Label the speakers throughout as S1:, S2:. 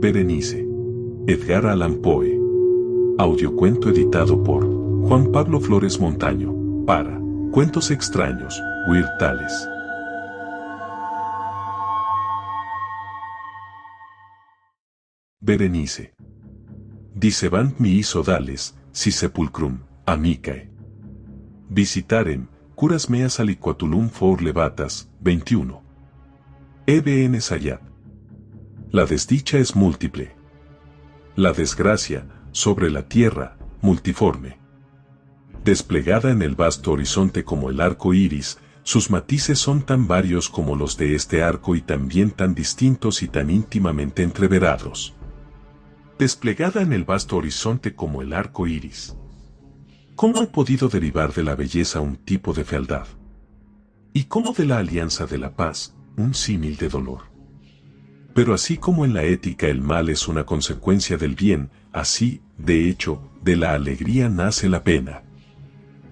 S1: Berenice. Edgar Allan Poe. Audiocuento editado por Juan Pablo Flores Montaño. Para Cuentos Extraños, Weird Tales. Berenice. Dicebant mihi sodales, si sepulcrum, amicae. Visitarem, curas meas aliquatulum for levatas, 21. Ebn Sayat. La desdicha es múltiple. La desgracia, sobre la tierra, multiforme. Desplegada en el vasto horizonte como el arco iris, sus matices son tan varios como los de este arco y también tan distintos y tan íntimamente entreverados. Desplegada en el vasto horizonte como el arco iris. ¿Cómo ha podido derivar de la belleza un tipo de fealdad? ¿Y cómo de la alianza de la paz, un símil de dolor? Pero así como en la ética el mal es una consecuencia del bien, así, de hecho, de la alegría nace la pena.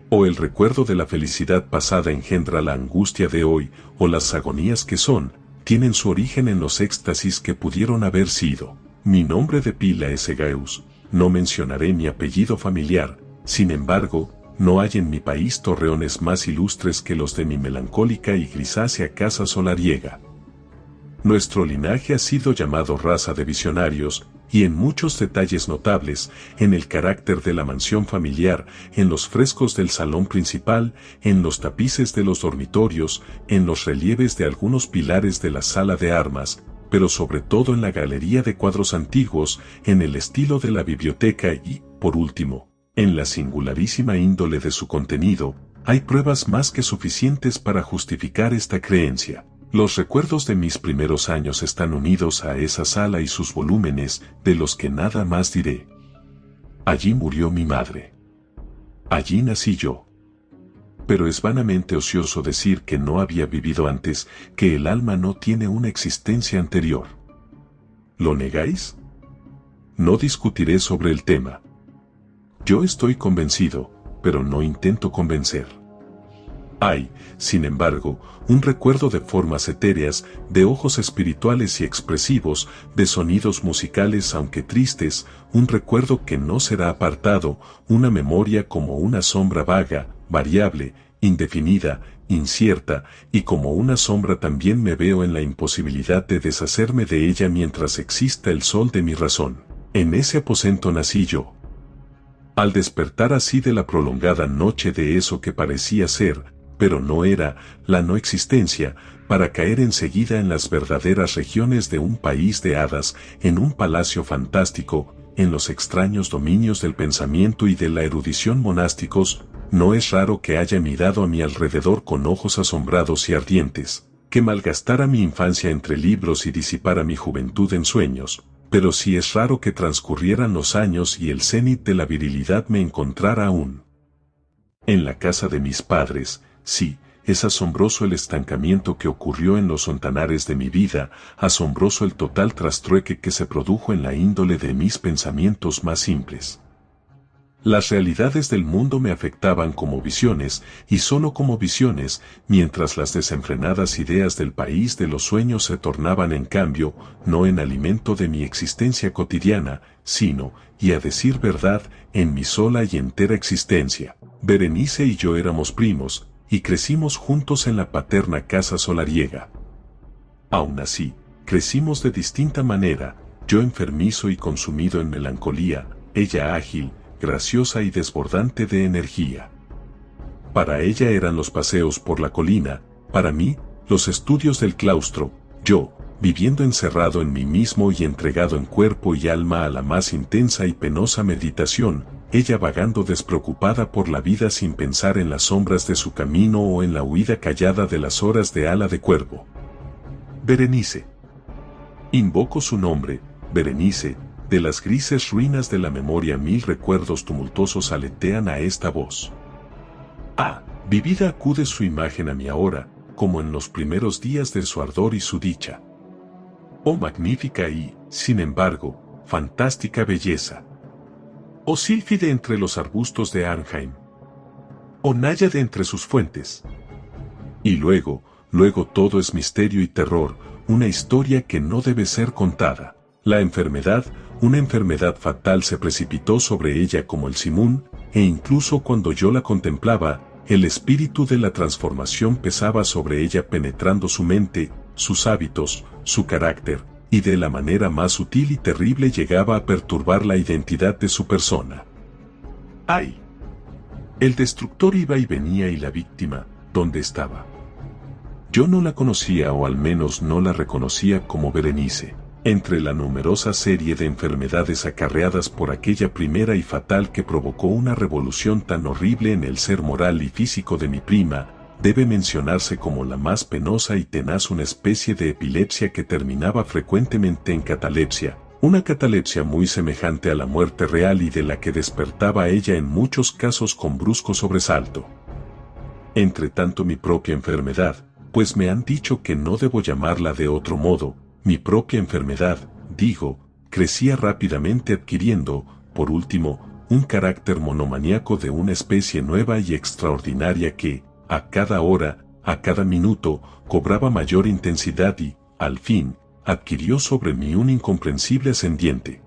S1: O el recuerdo de la felicidad pasada engendra la angustia de hoy, o las agonías que son, tienen su origen en los éxtasis que pudieron haber sido. Mi nombre de pila es Egaeus, no mencionaré mi apellido familiar, sin embargo, no hay en mi país torreones más ilustres que los de mi melancólica y grisácea casa solariega. Nuestro linaje ha sido llamado raza de visionarios, y en muchos detalles notables, en el carácter de la mansión familiar, en los frescos del salón principal, en los tapices de los dormitorios, en los relieves de algunos pilares de la sala de armas, pero sobre todo en la galería de cuadros antiguos, en el estilo de la biblioteca y, por último, en la singularísima índole de su contenido, hay pruebas más que suficientes para justificar esta creencia. Los recuerdos de mis primeros años están unidos a esa sala y sus volúmenes, de los que nada más diré. Allí murió mi madre. Allí nací yo. Pero es vanamente ocioso decir que no había vivido antes, que el alma no tiene una existencia anterior. ¿Lo negáis? No discutiré sobre el tema. Yo estoy convencido, pero no intento convencer. Hay, sin embargo, un recuerdo de formas etéreas, de ojos espirituales y expresivos, de sonidos musicales aunque tristes, un recuerdo que no será apartado, una memoria como una sombra vaga, variable, indefinida, incierta, y como una sombra también me veo en la imposibilidad de deshacerme de ella mientras exista el sol de mi razón. En ese aposento nací yo. Al despertar así de la prolongada noche de eso que parecía ser, pero no era, la no existencia, para caer enseguida en las verdaderas regiones de un país de hadas, en un palacio fantástico, en los extraños dominios del pensamiento y de la erudición monásticos, no es raro que haya mirado a mi alrededor con ojos asombrados y ardientes, que malgastara mi infancia entre libros y disipara mi juventud en sueños, pero sí es raro que transcurrieran los años y el cenit de la virilidad me encontrara aún. En la casa de mis padres, sí, es asombroso el estancamiento que ocurrió en los sontanares de mi vida, asombroso el total trastrueque que se produjo en la índole de mis pensamientos más simples. Las realidades del mundo me afectaban como visiones, y sólo como visiones, mientras las desenfrenadas ideas del país de los sueños se tornaban en cambio, no en alimento de mi existencia cotidiana, sino, y a decir verdad, en mi sola y entera existencia. Berenice y yo éramos primos, y crecimos juntos en la paterna casa solariega. Aún así, crecimos de distinta manera, yo enfermizo y consumido en melancolía, ella ágil, graciosa y desbordante de energía. Para ella eran los paseos por la colina, para mí, los estudios del claustro, yo, viviendo encerrado en mí mismo y entregado en cuerpo y alma a la más intensa y penosa meditación, ella vagando despreocupada por la vida sin pensar en las sombras de su camino o en la huida callada de las horas de ala de cuervo. Berenice. Invoco su nombre, Berenice, de las grises ruinas de la memoria mil recuerdos tumultuosos aletean a esta voz. Ah, vivida acude su imagen a mí ahora, como en los primeros días de su ardor y su dicha. Oh magnífica y, sin embargo, fantástica belleza. Oh sílfide entre los arbustos de Arnheim. Oh náyade entre sus fuentes. Y luego todo es misterio y terror, una historia que no debe ser contada. La enfermedad, una enfermedad fatal, se precipitó sobre ella como el simún, e incluso cuando yo la contemplaba, el espíritu de la transformación pesaba sobre ella, penetrando su mente, sus hábitos, su carácter, y de la manera más sutil y terrible llegaba a perturbar la identidad de su persona. ¡Ay! El destructor iba y venía, y la víctima, ¿dónde estaba? Yo no la conocía, o al menos no la reconocía como Berenice. Entre la numerosa serie de enfermedades acarreadas por aquella primera y fatal que provocó una revolución tan horrible en el ser moral y físico de mi prima, debe mencionarse como la más penosa y tenaz una especie de epilepsia que terminaba frecuentemente en catalepsia, una catalepsia muy semejante a la muerte real y de la que despertaba ella en muchos casos con brusco sobresalto. Entre tanto, mi propia enfermedad, pues me han dicho que no debo llamarla de otro modo, mi propia enfermedad, digo, crecía rápidamente, adquiriendo, por último, un carácter monomaníaco de una especie nueva y extraordinaria que, a cada hora, a cada minuto, cobraba mayor intensidad y, al fin, adquirió sobre mí un incomprensible ascendiente.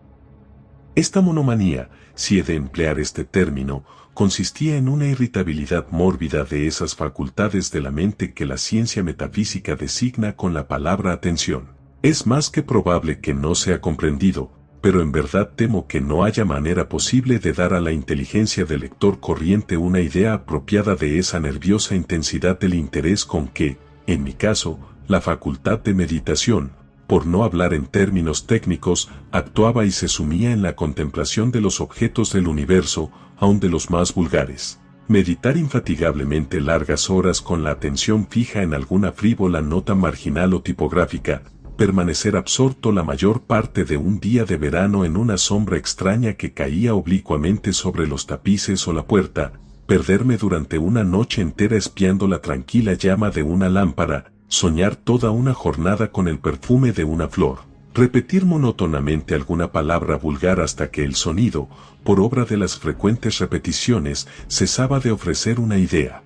S1: Esta monomanía, si he de emplear este término, consistía en una irritabilidad mórbida de esas facultades de la mente que la ciencia metafísica designa con la palabra atención. Es más que probable que no sea comprendido, pero en verdad temo que no haya manera posible de dar a la inteligencia del lector corriente una idea apropiada de esa nerviosa intensidad del interés con que, en mi caso, la facultad de meditación, por no hablar en términos técnicos, actuaba y se sumía en la contemplación de los objetos del universo, aun de los más vulgares. Meditar infatigablemente largas horas con la atención fija en alguna frívola nota marginal o tipográfica, permanecer absorto la mayor parte de un día de verano en una sombra extraña que caía oblicuamente sobre los tapices o la puerta, perderme durante una noche entera espiando la tranquila llama de una lámpara, soñar toda una jornada con el perfume de una flor, repetir monótonamente alguna palabra vulgar hasta que el sonido, por obra de las frecuentes repeticiones, cesaba de ofrecer una idea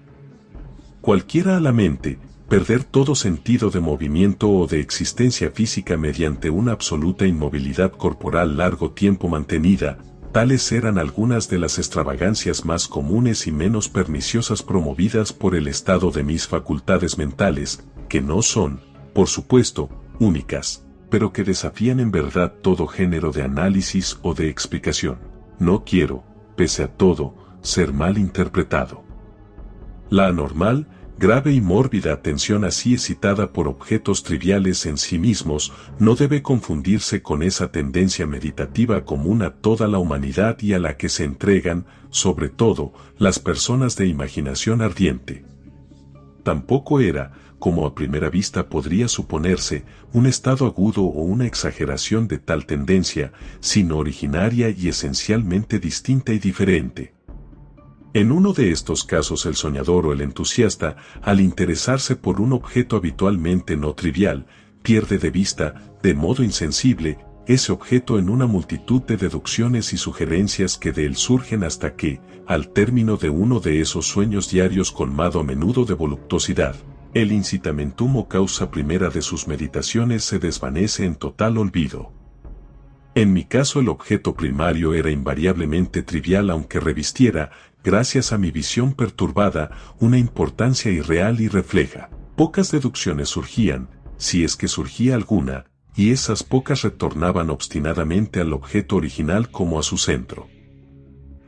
S1: cualquiera a la mente, perder todo sentido de movimiento o de existencia física mediante una absoluta inmovilidad corporal largo tiempo mantenida. Tales eran algunas de las extravagancias más comunes y menos perniciosas promovidas por el estado de mis facultades mentales, que no son, por supuesto, únicas, pero que desafían en verdad todo género de análisis o de explicación. No quiero, pese a todo, ser mal interpretado. La anormal, grave y mórbida atención así excitada por objetos triviales en sí mismos no debe confundirse con esa tendencia meditativa común a toda la humanidad y a la que se entregan, sobre todo, las personas de imaginación ardiente. Tampoco era, como a primera vista podría suponerse, un estado agudo o una exageración de tal tendencia, sino originaria y esencialmente distinta y diferente. En uno de estos casos el soñador o el entusiasta, al interesarse por un objeto habitualmente no trivial, pierde de vista, de modo insensible, ese objeto en una multitud de deducciones y sugerencias que de él surgen hasta que, al término de uno de esos sueños diarios colmado a menudo de voluptuosidad, el incitamentum o causa primera de sus meditaciones se desvanece en total olvido. En mi caso el objeto primario era invariablemente trivial, aunque revistiera, gracias a mi visión perturbada, una importancia irreal y refleja. Pocas deducciones surgían, si es que surgía alguna, y esas pocas retornaban obstinadamente al objeto original como a su centro.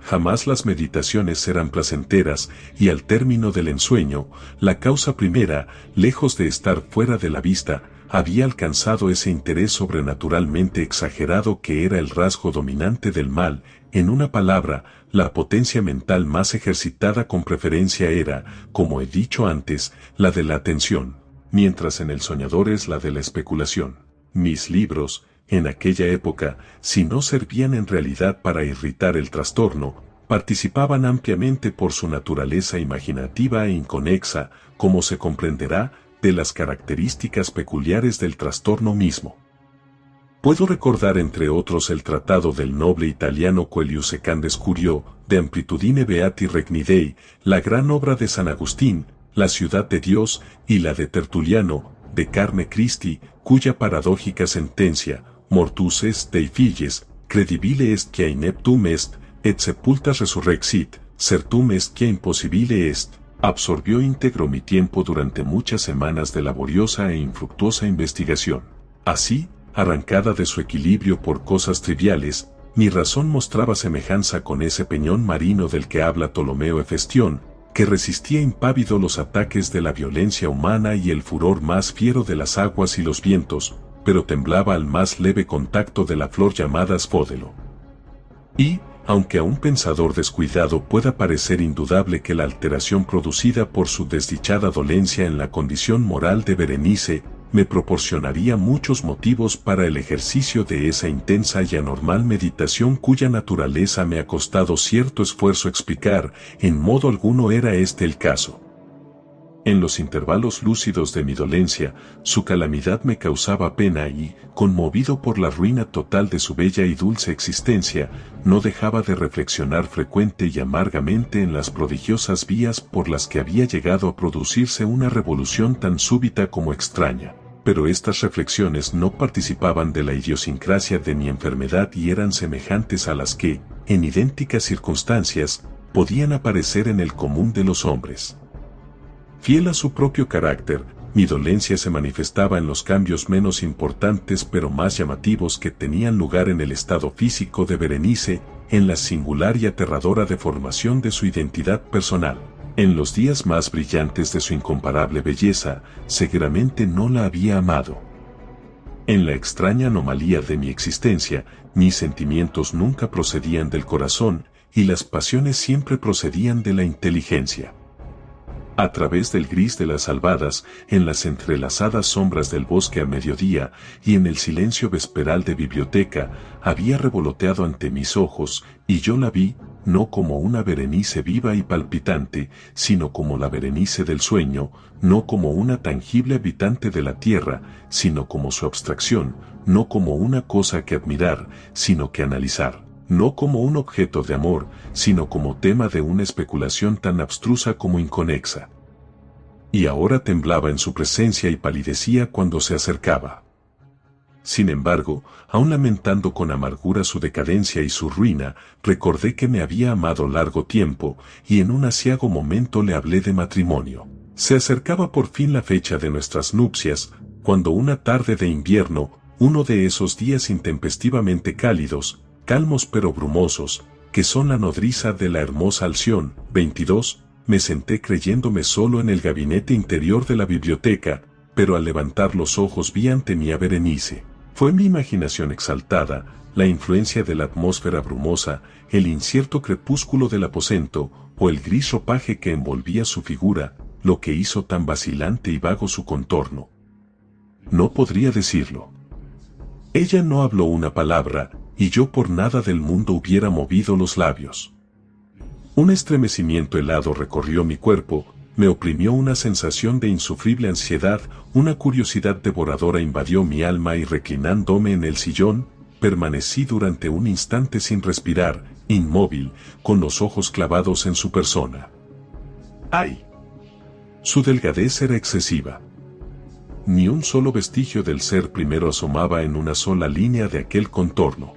S1: Jamás las meditaciones eran placenteras, y al término del ensueño, la causa primera, lejos de estar fuera de la vista, había alcanzado ese interés sobrenaturalmente exagerado que era el rasgo dominante del mal. En una palabra, la potencia mental más ejercitada con preferencia era, como he dicho antes, la de la atención, mientras en el soñador es la de la especulación. Mis libros, en aquella época, si no servían en realidad para irritar el trastorno, participaban ampliamente por su naturaleza imaginativa e inconexa, como se comprenderá, de las características peculiares del trastorno mismo. Puedo recordar entre otros el tratado del noble italiano Coelho Secandes Curio, de Amplitudine Beati Regni Dei, la gran obra de San Agustín, La ciudad de Dios, y la de Tertuliano, De Carne Christi, cuya paradójica sentencia, mortus est Dei filles, credibile est quia ineptum est, et sepulta resurrexit, certum est quia impossibile est. Absorbió íntegro mi tiempo durante muchas semanas de laboriosa e infructuosa investigación. Así, arrancada de su equilibrio por cosas triviales, mi razón mostraba semejanza con ese peñón marino del que habla Ptolomeo Hefestión, que resistía impávido los ataques de la violencia humana y el furor más fiero de las aguas y los vientos, pero temblaba al más leve contacto de la flor llamada sfódelo. Y, aunque a un pensador descuidado pueda parecer indudable que la alteración producida por su desdichada dolencia en la condición moral de Berenice, me proporcionaría muchos motivos para el ejercicio de esa intensa y anormal meditación cuya naturaleza me ha costado cierto esfuerzo explicar, en modo alguno era este el caso. En los intervalos lúcidos de mi dolencia, su calamidad me causaba pena y, conmovido por la ruina total de su bella y dulce existencia, no dejaba de reflexionar frecuente y amargamente en las prodigiosas vías por las que había llegado a producirse una revolución tan súbita como extraña. Pero estas reflexiones no participaban de la idiosincrasia de mi enfermedad y eran semejantes a las que, en idénticas circunstancias, podían aparecer en el común de los hombres. Fiel a su propio carácter, mi dolencia se manifestaba en los cambios menos importantes pero más llamativos que tenían lugar en el estado físico de Berenice, en la singular y aterradora deformación de su identidad personal. En los días más brillantes de su incomparable belleza, seguramente no la había amado. En la extraña anomalía de mi existencia, mis sentimientos nunca procedían del corazón, y las pasiones siempre procedían de la inteligencia. A través del gris de las albadas, en las entrelazadas sombras del bosque a mediodía y en el silencio vesperal de biblioteca, había revoloteado ante mis ojos, y yo la vi, no como una Berenice viva y palpitante, sino como la Berenice del sueño, no como una tangible habitante de la tierra, sino como su abstracción, no como una cosa que admirar, sino que analizar. No como un objeto de amor, sino como tema de una especulación tan abstrusa como inconexa. Y ahora temblaba en su presencia y palidecía cuando se acercaba. Sin embargo, aun lamentando con amargura su decadencia y su ruina, recordé que me había amado largo tiempo, y en un aciago momento le hablé de matrimonio. Se acercaba por fin la fecha de nuestras nupcias, cuando una tarde de invierno, uno de esos días intempestivamente cálidos, calmos pero brumosos, que son la nodriza de la hermosa Alción, 22, me senté creyéndome solo en el gabinete interior de la biblioteca, pero al levantar los ojos vi ante mí a Berenice. Fue mi imaginación exaltada, la influencia de la atmósfera brumosa, el incierto crepúsculo del aposento, o el gris ropaje que envolvía su figura, lo que hizo tan vacilante y vago su contorno. No podría decirlo. Ella no habló una palabra, y yo por nada del mundo hubiera movido los labios. Un estremecimiento helado recorrió mi cuerpo, me oprimió una sensación de insufrible ansiedad, una curiosidad devoradora invadió mi alma y reclinándome en el sillón, permanecí durante un instante sin respirar, inmóvil, con los ojos clavados en su persona. ¡Ay! Su delgadez era excesiva. Ni un solo vestigio del ser primero asomaba en una sola línea de aquel contorno.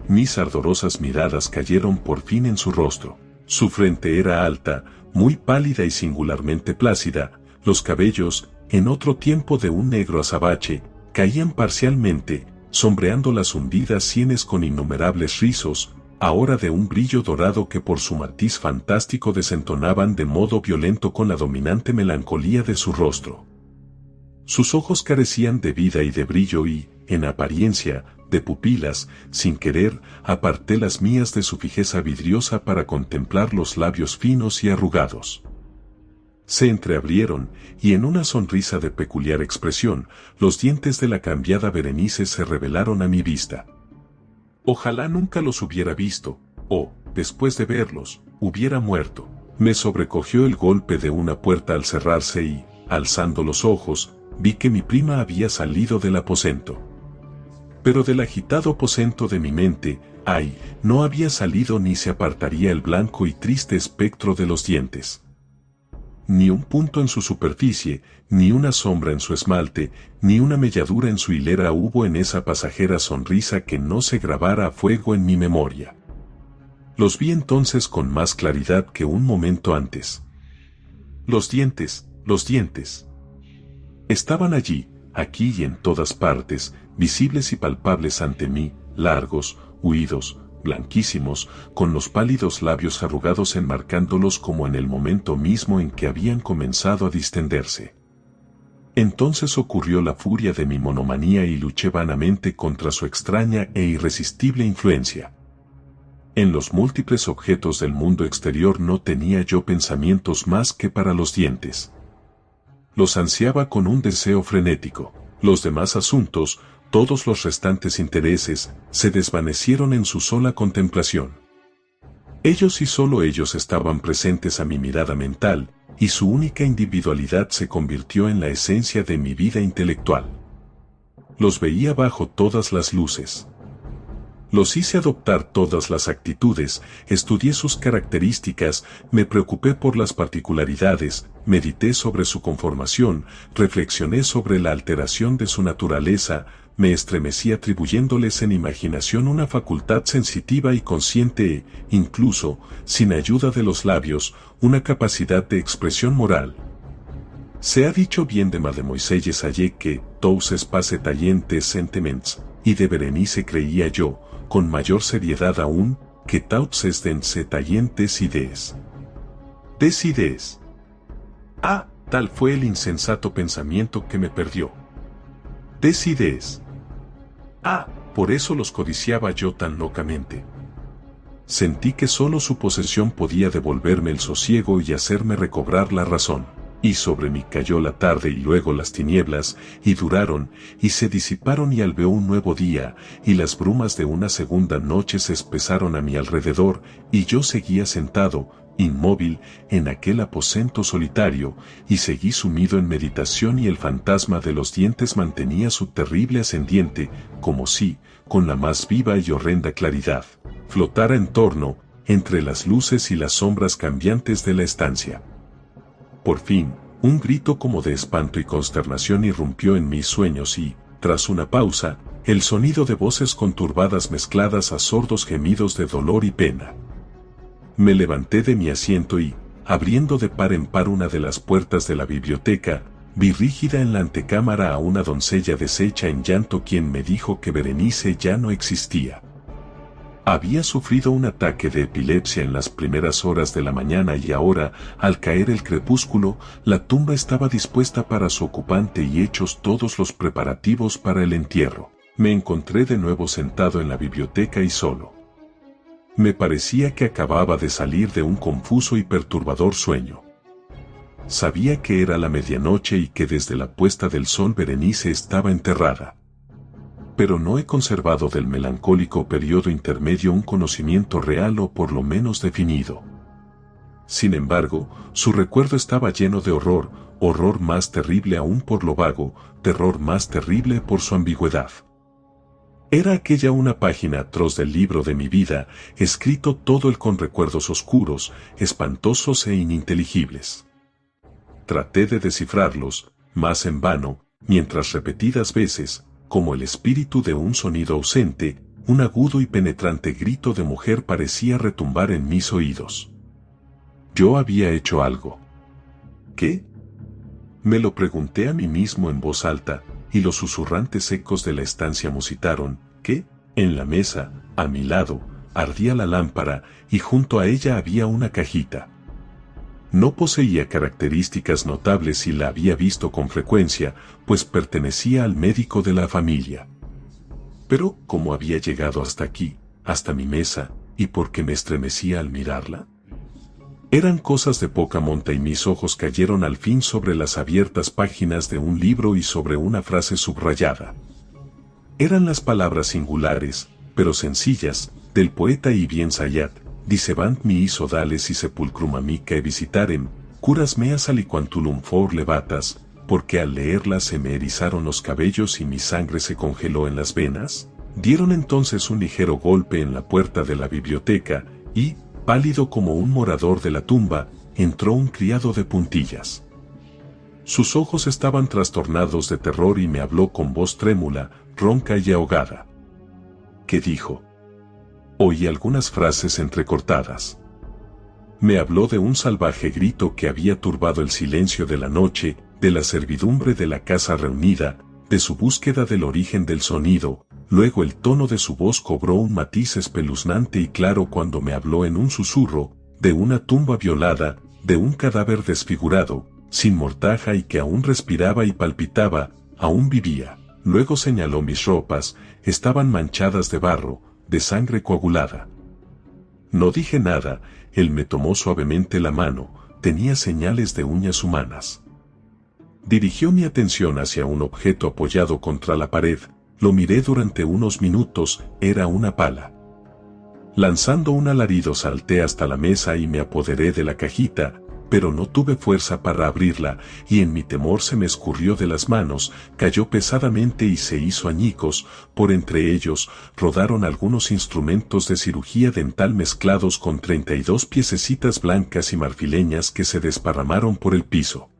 S1: Mis ardorosas miradas cayeron por fin en su rostro. Su frente era alta, muy pálida y singularmente plácida, los cabellos, en otro tiempo de un negro azabache, caían parcialmente, sombreando las hundidas sienes con innumerables rizos, ahora de un brillo dorado que por su matiz fantástico desentonaban de modo violento con la dominante melancolía de su rostro. Sus ojos carecían de vida y de brillo y, en apariencia, de pupilas, sin querer, aparté las mías de su fijeza vidriosa para contemplar los labios finos y arrugados. Se entreabrieron, y en una sonrisa de peculiar expresión, los dientes de la cambiada Berenice se revelaron a mi vista. Ojalá nunca los hubiera visto, o, después de verlos, hubiera muerto. Me sobrecogió el golpe de una puerta al cerrarse y, alzando los ojos, vi que mi prima había salido del aposento. Pero del agitado aposento de mi mente, ay, no había salido ni se apartaría el blanco y triste espectro de los dientes. ni un punto en su superficie, ni una sombra en su esmalte, ni una melladura en su hilera hubo en esa pasajera sonrisa que no se grabara a fuego en mi memoria. Los vi entonces con más claridad que un momento antes. Los dientes. Estaban allí, aquí y en todas partes, visibles y palpables ante mí, largos, huidos, blanquísimos, con los pálidos labios arrugados enmarcándolos como en el momento mismo en que habían comenzado a distenderse. Entonces ocurrió la furia de mi monomanía y luché vanamente contra su extraña e irresistible influencia. En los múltiples objetos del mundo exterior no tenía yo pensamientos más que para los dientes. Los ansiaba con un deseo frenético. Los demás asuntos, todos los restantes intereses, se desvanecieron en su sola contemplación. Ellos y solo ellos estaban presentes a mi mirada mental, y su única individualidad se convirtió en la esencia de mi vida intelectual. Los veía bajo todas las luces. Los hice adoptar todas las actitudes, estudié sus características, me preocupé por las particularidades, medité sobre su conformación, reflexioné sobre la alteración de su naturaleza, me estremecí atribuyéndoles en imaginación una facultad sensitiva y consciente e, incluso, sin ayuda de los labios, una capacidad de expresión moral. Se ha dicho bien de Mademoiselle Sayé que tous espace taillentes sentiments, y de Berenice creía yo, con mayor seriedad aún, que tous es dense taillentes idees. Des idees. Ah, tal fue el insensato pensamiento que me perdió. Des idees. Ah, por eso los codiciaba yo tan locamente. Sentí que solo su posesión podía devolverme el sosiego y hacerme recobrar la razón. Y sobre mí cayó la tarde y luego las tinieblas, y duraron, y se disiparon y albeó un nuevo día, y las brumas de una segunda noche se espesaron a mi alrededor, y yo seguía sentado, inmóvil, en aquel aposento solitario, y seguí sumido en meditación y el fantasma de los dientes mantenía su terrible ascendiente, como si, con la más viva y horrenda claridad, flotara en torno, entre las luces y las sombras cambiantes de la estancia. Por fin, un grito como de espanto y consternación irrumpió en mis sueños y, tras una pausa, el sonido de voces conturbadas mezcladas a sordos gemidos de dolor y pena. Me levanté de mi asiento y, abriendo de par en par una de las puertas de la biblioteca, vi rígida en la antecámara a una doncella deshecha en llanto quien me dijo que Berenice ya no existía. Había sufrido un ataque de epilepsia en las primeras horas de la mañana y ahora, al caer el crepúsculo, la tumba estaba dispuesta para su ocupante y hechos todos los preparativos para el entierro. Me encontré de nuevo sentado en la biblioteca y solo. Me parecía que acababa de salir de un confuso y perturbador sueño. Sabía que era la medianoche y que desde la puesta del sol Berenice estaba enterrada. Pero no he conservado del melancólico periodo intermedio un conocimiento real o por lo menos definido. Sin embargo, su recuerdo estaba lleno de horror, horror más terrible aún por lo vago, terror más terrible por su ambigüedad. Era aquella una página atroz del libro de mi vida, escrito todo el con recuerdos oscuros, espantosos e ininteligibles. Traté de descifrarlos, mas en vano, mientras repetidas veces, como el espíritu de un sonido ausente, un agudo y penetrante grito de mujer parecía retumbar en mis oídos. Yo había hecho algo. ¿Qué? Me lo pregunté a mí mismo en voz alta, y los susurrantes ecos de la estancia musitaron que, en la mesa, a mi lado, ardía la lámpara, y junto a ella había una cajita. No poseía características notables y la había visto con frecuencia, pues pertenecía al médico de la familia. Pero, ¿cómo había llegado hasta aquí, hasta mi mesa, y por qué me estremecía al mirarla? Eran cosas de poca monta y mis ojos cayeron al fin sobre las abiertas páginas de un libro y sobre una frase subrayada. Eran las palabras singulares, pero sencillas, del poeta Ibn Sayyad, dicebant mihi sodales y sepulcrum amicae visitarem, curas meas aliquantulum for levatas, porque al leerlas se me erizaron los cabellos y mi sangre se congeló en las venas. Dieron entonces un ligero golpe en la puerta de la biblioteca, y, pálido como un morador de la tumba, entró un criado de puntillas. Sus ojos estaban trastornados de terror y me habló con voz trémula, ronca y ahogada. ¿Qué dijo? Oí algunas frases entrecortadas. Me habló de un salvaje grito que había turbado el silencio de la noche, de la servidumbre de la casa reunida, de su búsqueda del origen del sonido. Luego el tono de su voz cobró un matiz espeluznante y claro cuando me habló en un susurro, de una tumba violada, de un cadáver desfigurado, sin mortaja y que aún respiraba y palpitaba, aún vivía. Luego señaló mis ropas, estaban manchadas de barro, de sangre coagulada. No dije nada, él me tomó suavemente la mano, tenía señales de uñas humanas. Dirigió mi atención hacia un objeto apoyado contra la pared, lo miré durante unos minutos, era una pala. Lanzando un alarido salté hasta la mesa y me apoderé de la cajita, pero no tuve fuerza para abrirla, y en mi temor se me escurrió de las manos, cayó pesadamente y se hizo añicos, por entre ellos rodaron algunos instrumentos de cirugía dental mezclados con 32 piececitas blancas y marfileñas que se desparramaron por el piso.